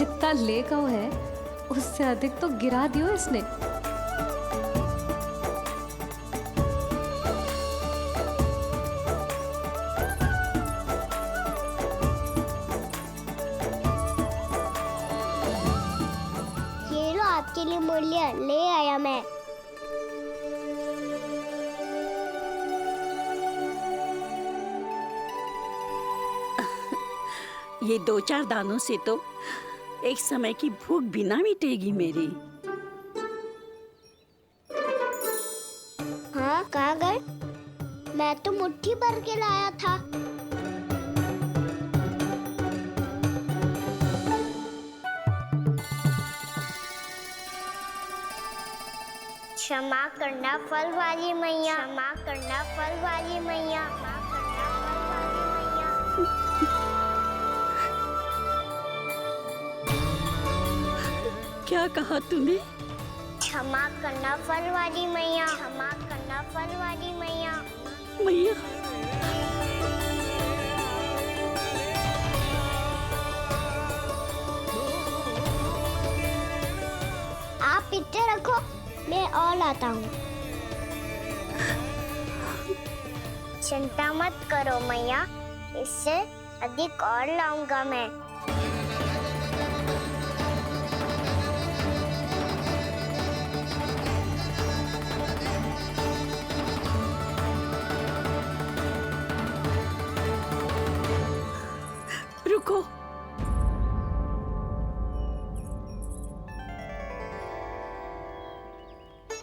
जितना लेगाव है उससे अधिक तो गिरा दियो इसने। ये लो आपके लिए मूल्य ले आया मैं। ये 2-4 दानों से तो एक समय की भूख भी ना मिटेगी मेरी। हाँ, कहाँ गए? मैं तो मुट्ठी भर के लाया था। क्षमा करना फल वाली मैया, क्षमा करना फल वाली मैया, क्षमा करना फल वाली मैया। क्या कहा तूने? क्षमा करना फल वाली मैया, क्षमा करना फल वाली मैया। मैया, आप इतने रखो, मैं और लाता हूँ। चिंता मत करो मैया, इससे अधिक और लाऊंगा मैं। रुको।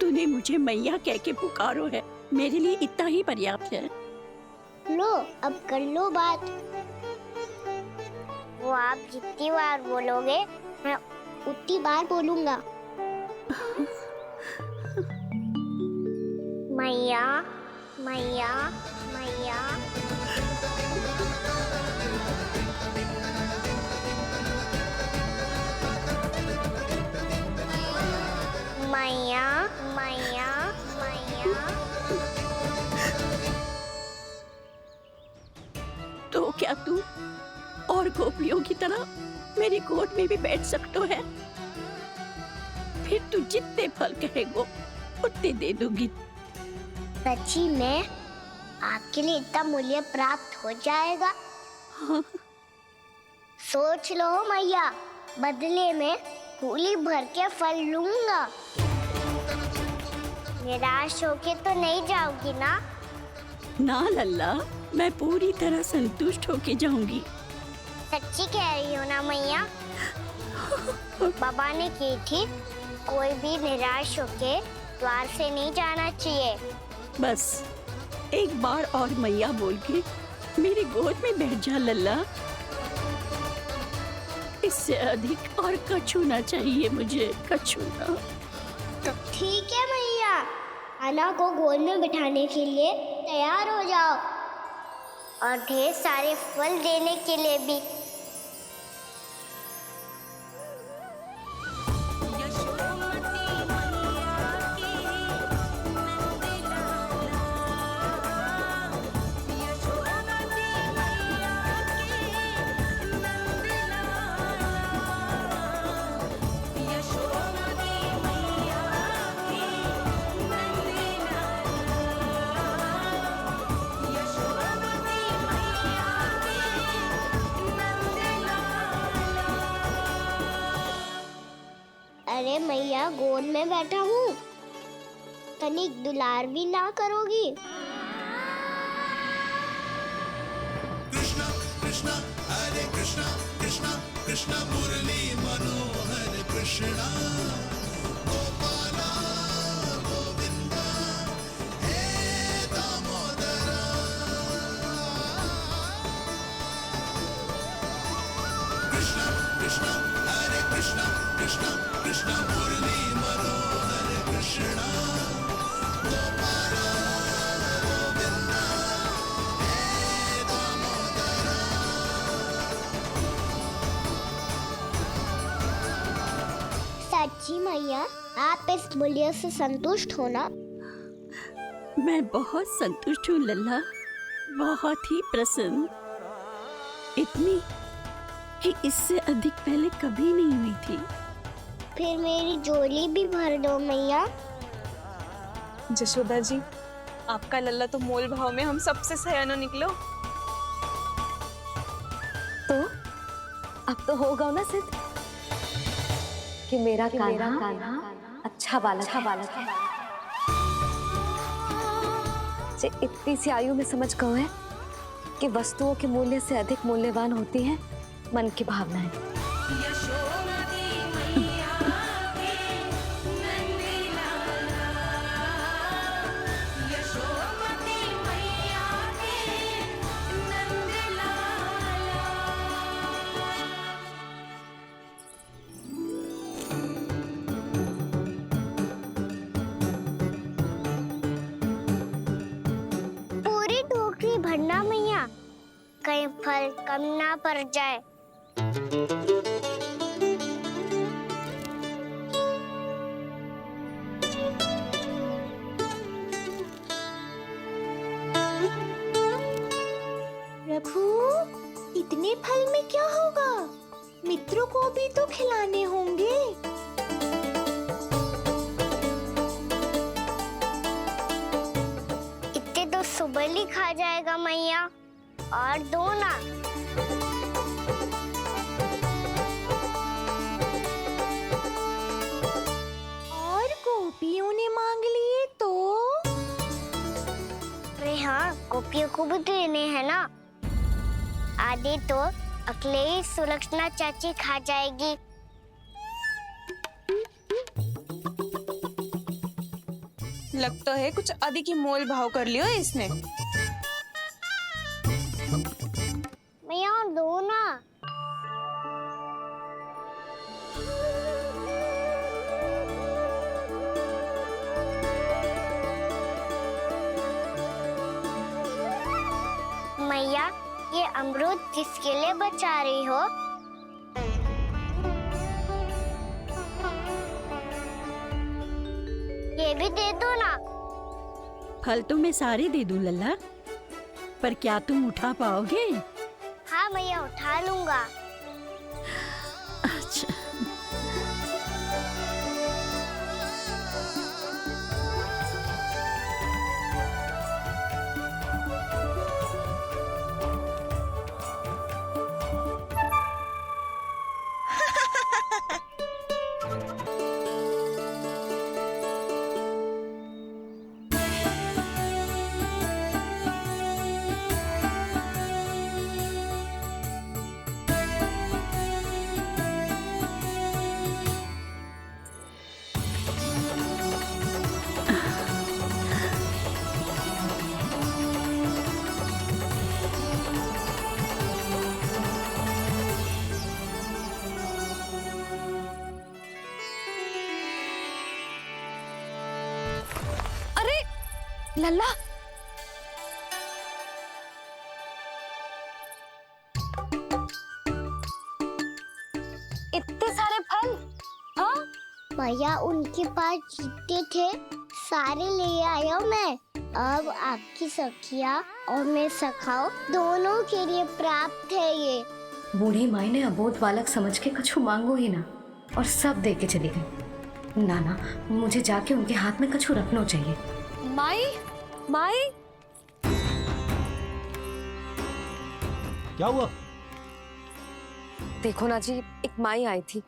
तूने मुझे मैया कह के पुकारो है, मेरे लिए इतना ही पर्याप्त है। लो, अब कर लो बात। वो आप जितनी बार बोलोगे मैं उतनी बार बोलूंगा। मैया, मैया, मैया। मैया, मैया, मैया। तो क्या तू और गोपियों की तरह मेरी गोद में भी बैठ सकता है? फिर तू जितने फल कहेगो उतने दे दूंगी। सच्ची में आपके लिए इतना मूल्य प्राप्त हो जाएगा? हाँ। सोच लो मैया, बदले में झोली भर के फल लूंगा। निराश होके तो नहीं जाओगी ना? ना लल्ला, मैं पूरी तरह संतुष्ट होके जाऊंगी। सच्ची कह रही हो ना मैया? बाबा ने की थी, कोई भी निराश होके द्वार से नहीं जाना चाहिए। बस एक बार और मैया बोल के मेरी गोद में बैठ जा लल्ला। इससे अधिक और कछु ना चाहिए मुझे, कछु ना। तो ठीक है मैया, अन्ना को गोद में बिठाने के लिए तैयार हो जाओ और ढेर सारे फल देने के लिए भी। अरे मैया, गोद में बैठा हूँ, तनिक दुलार भी ना करोगी? कृष्णा कृष्णा हरे कृष्णा कृष्णा कृष्णा मुरली मनोहर कृष्णा गोपाला गोविंदा हे दामोदरा। कृष्णा कृष्णा हरे कृष्णा कृष्णा कृष्णा मुरली मनोहर कृष्णा गोपाला गोविंदा हे दामोदरा। सच्ची मैया, आप इस मूल्य से संतुष्ट हो ना? मैं बहुत संतुष्ट हूँ लल्ला, बहुत ही प्रसन्न। कि इससे अधिक पहले कभी नहीं हुई थी। फिर मेरी झोली भी भर दो मैया। जशोदा जी, आपका लल्ला तो मोल भाव में हम सबसे सयानो निकलो। तो अब तो होगा ना सिद्ध कि मेरा कान्हा अच्छा बालक है। जे इतनी सी आयु में समझ गए है कि वस्तुओं के मूल्य से अधिक मूल्यवान होती है मन की भावनाएं। पूरी टोकरी भरना मैया, कहीं फल कम ना पड़ जाए। प्रभु, इतने फल में क्या होगा? मित्रों को भी तो खिलाने होंगे। इतने तो सुबह ही खा जाएगा मैया, और दो ना। और गोपियों ने मांग लिए तो? अरे हाँ, गोपियों को भी देने हैं ना। आधे तो अकेले सुलक्षणा चाची खा जाएगी। लगता है कुछ अधिक ही मोल भाव कर लियो इसने। मैया और दो ना। मैया, ये अमरूद किसके लिए बचा रही हो? ये भी दे दो ना। फल तो मैं सारे दे दूं लल्ला, पर क्या तुम उठा पाओगे? हाँ मैया, उठा लूंगा। अच्छा। लल्ला, इतने सारे फल? हाँ भैया, उनके पास जितने थे सारे ले आया मैं। अब आपकी सखिया और मैं सखाओ दोनों के लिए प्राप्त है ये। बूढ़ी माई ने अबोध बालक समझ के कछु मांगो ही ना, और सब दे के चली गई। नाना, मुझे जाके उनके हाथ में कछु रखना चाहिए। माई, माई, क्या हुआ? देखो ना जी, एक माई आई थी,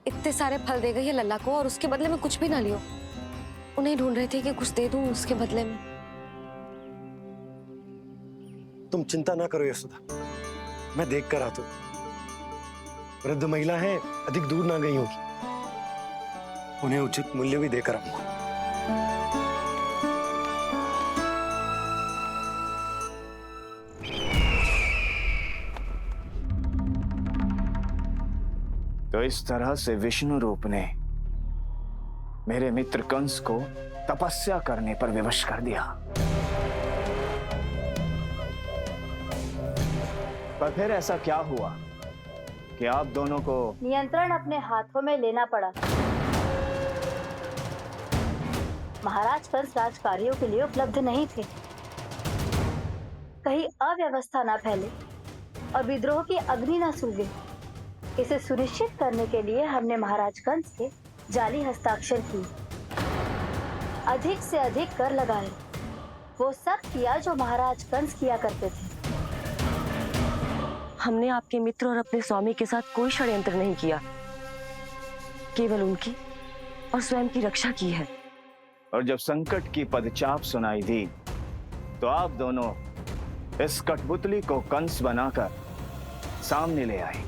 इतने सारे फल दे गई है लल्ला को, और उसके बदले में कुछ भी ना लियो। उन्हें ढूंढ रहे थे कि कुछ दे दूं उसके बदले में। तुम चिंता ना करो यशोदा, मैं देख कर आता हूं। वृद्ध महिला है, अधिक दूर ना गई होगी, उन्हें उचित मूल्य भी देकर आऊंगा। तो इस तरह से विष्णु रूप ने मेरे मित्र कंस को तपस्या करने पर विवश कर दिया। पर फिर ऐसा क्या हुआ कि आप दोनों को नियंत्रण अपने हाथों में लेना पड़ा। महाराज कंस राजकार्यों के लिए उपलब्ध नहीं थे। कहीं अव्यवस्था ना फैले और विद्रोह की अग्नि ना सूखे, इसे सुनिश्चित करने के लिए हमने महाराज कंस के जाली हस्ताक्षर किए, अधिक से अधिक कर लगाए, वो सब किया जो महाराज कंस किया करते थे। हमने आपके मित्र और अपने स्वामी के साथ कोई षड्यंत्र नहीं किया, केवल उनकी और स्वयं की रक्षा की है। और जब संकट की पदचाप सुनाई दी तो आप दोनों इस कठपुतली को कंस बनाकर सामने ले आए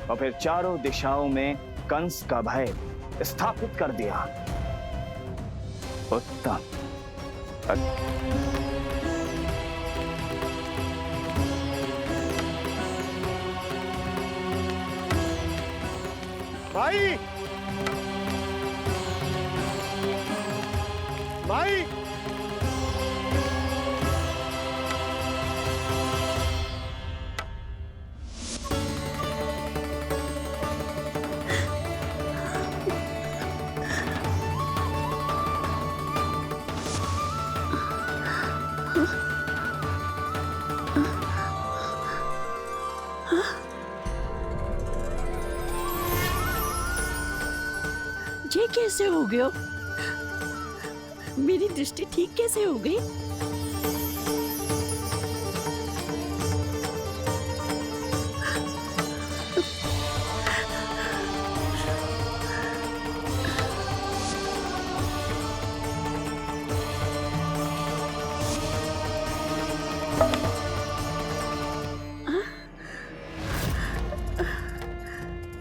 और फिर चारों दिशाओं में कंस का भय स्थापित कर दिया। उत्तम। भाई, भाई, ये कैसे हो गया? मेरी दृष्टि ठीक कैसे हो गई?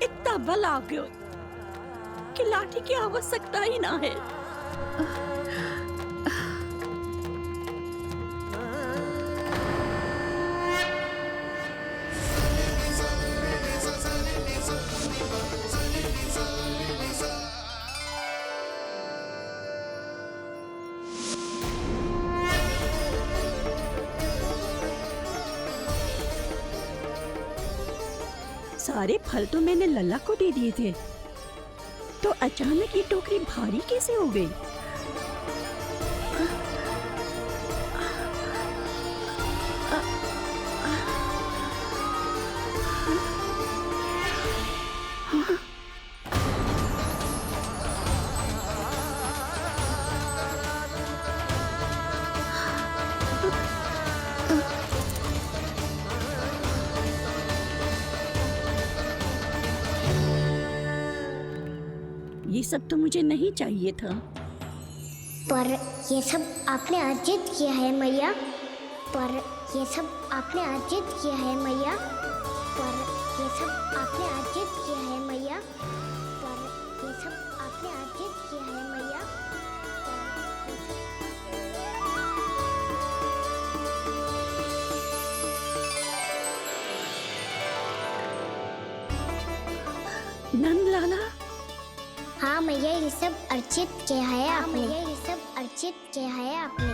इतना बल आ गया कि लाठी की आवश्यकता ही ना है। सारे फल तो मैंने लल्ला को दे दिए थे, तो अचानक ये टोकरी भारी कैसे हो गई? ये सब तो मुझे नहीं चाहिए था। पर ये सब आपने अर्जित किया है मैया। पर ये सब आपने अर्जित किया है मैया। पर ये सब आपने अर्जित किया है मैया। पर ये सब आपने अर्जित किया है मैया। नंद लाला, हाँ मैया, ये सब अर्जित किया है आपने। ये सब अर्जित किया है आपने।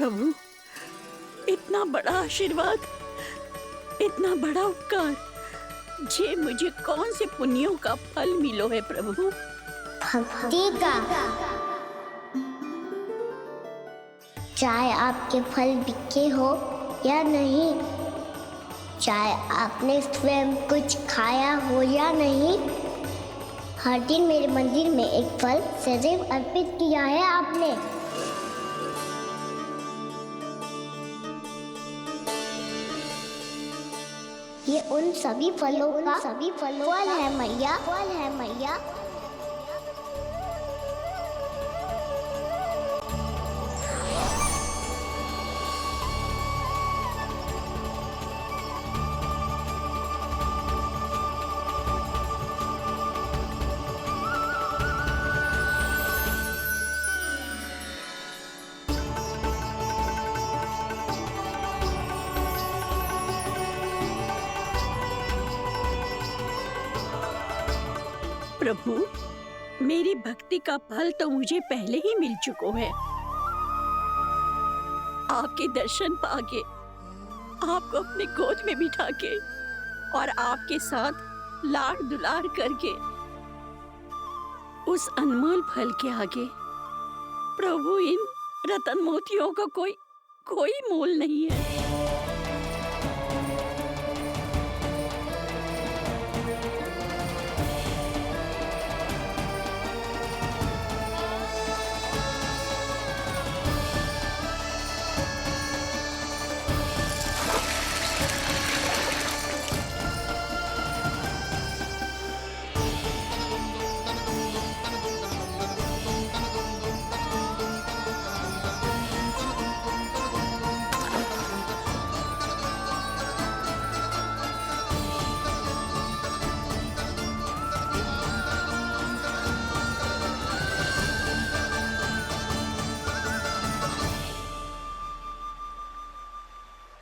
प्रभु, इतना बड़ा आशीर्वाद, इतना बड़ा उपकार, जे मुझे कौन से पुण्यों का फल मिलो है प्रभु? भक्ति का। चाहे आपके फल बिके हो या नहीं, चाहे आपने स्वयं कुछ खाया हो या नहीं, हर दिन मेरे मंदिर में एक फल सदैव अर्पित किया है आपने। ये उन सभी फलों का फल है मैया, फल है मैया। प्रभु, मेरी भक्ति का फल तो मुझे पहले ही मिल चुका है। आपके दर्शन पाके, आपको अपने गोद में बिठा के और आपके साथ लाड दुलार करके, उस अनमोल फल के आगे प्रभु इन रतन मोतियों का कोई मोल नहीं है।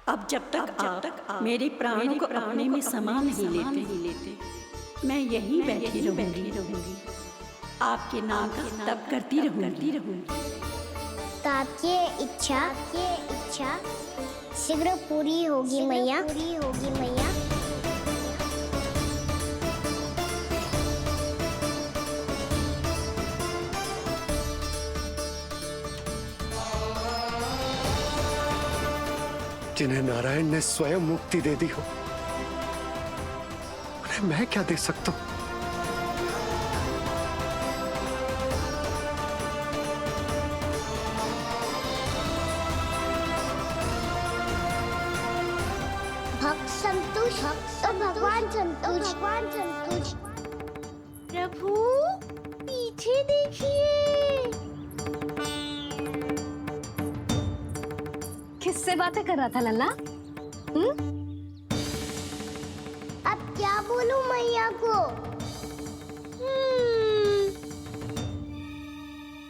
अब जब तक आप मेरे प्राणों को अपने में समा नहीं लेते, मैं यहीं बैठी रहूंगी, आपके नाम का तप करती रहूंगी। तो आपकी इच्छा शीघ्र पूरी होगी मैया। जिन्हें नारायण ने स्वयं मुक्ति दे दी हो, उन्हें मैं क्या दे सकता हूं? भक्त संतुष्ट तो भगवान संतुष्ट। प्रभु पीछे देखिए। किससे बातें कर रहा था लल्ला? अब क्या बोलूं मैया को?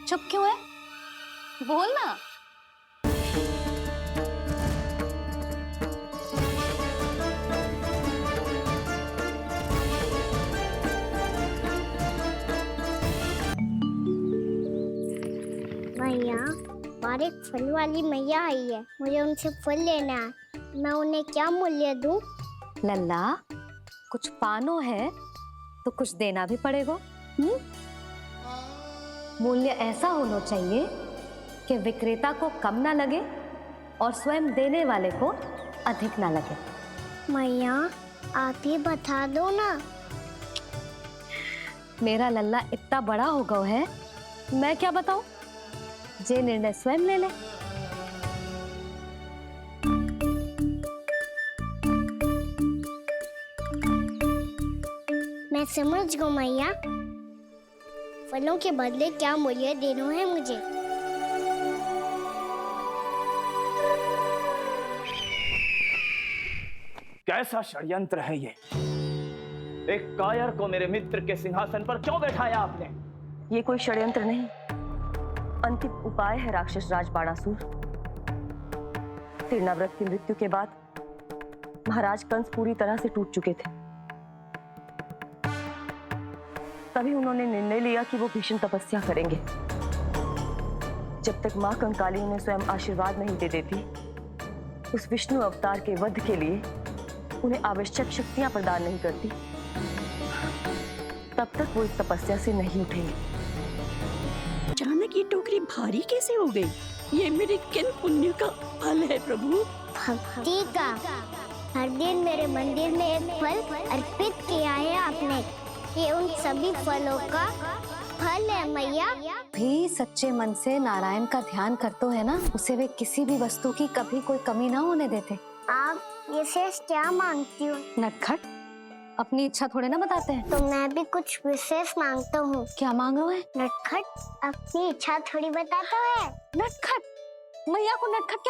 चुप क्यों है? बोल ना। मैया, और एक फल वाली मैया आई है, मुझे उनसे फल लेना है। मैं उन्हें क्या मूल्य दूं? लल्ला, कुछ पानो है तो कुछ देना भी पड़ेगा। मूल्य ऐसा होना चाहिए कि विक्रेता को कम ना लगे और स्वयं देने वाले को अधिक ना लगे। मैया, आप ही बता दो ना। मेरा लल्ला इतना बड़ा हो गया है, मैं क्या बताऊं? जे निर्णय स्वयं ले ले। मैं समझ गई मैया, फलों के बदले क्या मूल्य देना है मुझे। कैसा षड्यंत्र है ये? एक कायर को मेरे मित्र के सिंहासन पर क्यों बैठाया आपने? ये कोई षड्यंत्र नहीं, अंतिम उपाय है राक्षस राज बाणासुर। तीर्णाव्रत की मृत्यु के बाद महाराज कंस पूरी तरह से टूट चुके थे। तभी उन्होंने निर्णय लिया कि वो भीषण तपस्या करेंगे। जब तक माँ कंकाली उन्हें स्वयं आशीर्वाद नहीं दे देती, उस विष्णु अवतार के वध के लिए उन्हें आवश्यक शक्तियां प्रदान नहीं करती, तब तक वो इस तपस्या से नहीं उठेंगे। अचानक ये टोकरी भारी कैसे हो गई? ये मेरे किन पुण्य का फल है प्रभु? भक्ति का। हर दिन मेरे मंदिर में एक फल अर्पित किया है आपने। ये उन सभी फलों का फल है मैया। भी सच्चे मन से नारायण का ध्यान करते है ना, उसे वे किसी भी वस्तु की कभी कोई कमी ना होने देते। आप ये शेष क्या मांगती हो? नटखट, अपनी इच्छा थोड़े ना बताते हैं। तो मैं भी कुछ विशेष मांगता हूँ। क्या मांग रहे हो? नटखट अपनी इच्छा थोड़ी बताता है। नटखट, मैया को नटखट क्या